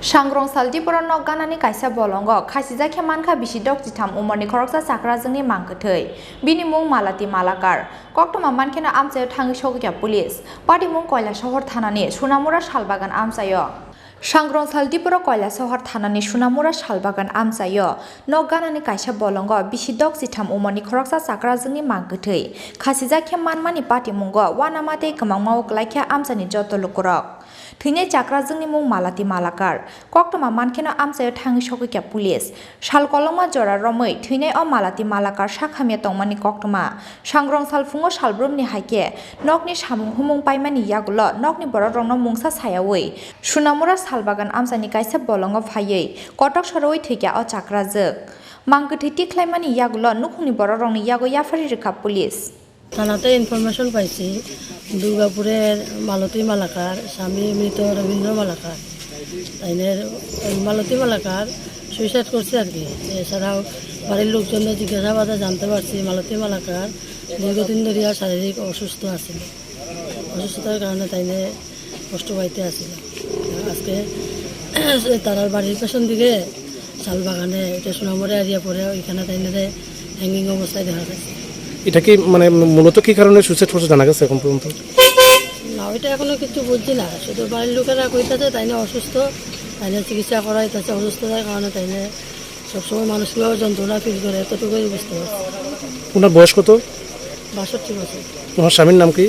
सांग्रं सालदिपुर नगानानि कायसा बलंग खासिजा खेमानखा बिसिदक जिथाम उमरनि खरकसा साकरा जोंनि मांगथै बिनि मुं मालाति मालाकार कक्टमा मानखेना आमसायाव थाङै सौगैया पुलिस पार्टी मुं कयला शहर थानानि सुनामुरा शालबागान आमसायो सांग्रं सालदिपुर कयला शहर थानानि सुनामुरा शालबागान आमसायो नगानानि कायसा बलंग बिसिदक जिथाम उमरनि खरकसा साकरा जोंनि मांगथै खासिजा खेमानमानि पार्टी मुंग वानामाते गमांमाव ग्लाइख्या आमसानि जतलुकुरक थैनाय जाग्रा जोंनि मुं मालाति मालाकार कक्टमा मानखेना आमसायाव थाङै सौगैया पुलिस शालकलमा जरा रमै थैनाय अ मालाति मालाकार शाखामिया तंमानि कक्टमा सांग्रं सालफुङो शालब्रुमनि हाइके नकनि सामुं हुमुं पाइमानि यागुल नकनि बर रंनो मुंसा सायावै सुनामुरा शालबागान आमसानि कायसा बलंग फायै कटक सरवै थैया अ जाग्रा जोग मांगथै टिख्लाइमानि यागुल नुखुंनि बर रंनि यागो याफारि रेखा पुलिस থানাতে ইনফরমেশন পাইছি দুর্গাপুরের মালতী মালাকার স্বামী মৃত রবীন্দ্র মালাকার তাইনের মালতী মালাকার সুইসাইড করছে আর কি। এছাড়াও বাড়ির লোকজনের জিজ্ঞাসাবাদে জানতে পারছি মালতী মালাকার দীর্ঘদিন ধরিয়া শারীরিক অসুস্থ আছিল, অসুস্থতার কারণে তাইনে কষ্ট পাইতে আছিল। আজকে তারার বাড়ির পেছন দিকে শালবাগানে এটা সোনামরে এরিয়া পরে ওইখানে তাইনে হ্যাঙ্গিং অবস্থায় দেখা গেছে। এটা কি মানে মূলত কি কারণে সুইসাইড করছে জানা গেছে এখন পর্যন্ত? না, ওইটা এখনো কিছু বুঝছি না, শুধু বাড়ির লোকেরা কইতাছে তাইনে অসুস্থ, তাইনে চিকিৎসা করাইতেছে, অসুস্থতার কারণে তাইনে সবসময় মানুষগুলো যন্ত্রণা ফিল করে, এতটুকুই বুঝতে পারছি। ওনার বয়স কত? 62 বছর। ওনার স্বামীর নাম কি?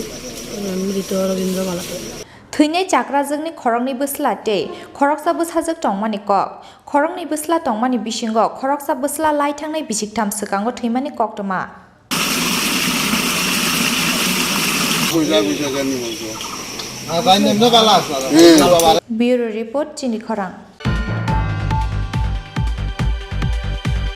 মৃত রবীন্দ্র মালাকার। थैनाय जाग्रा जोंनि खरंनि बोस्ला ते खरकसा बोसाजोक टंमानि कक खरंनि बोस्ला टंमानि बिसिंग खरकसा बोस्ला लाई थांनाय बिसिकथाम सकांगो थैमानि कक्टमा ब्यूरो रिपोर्ट चिनी खरां।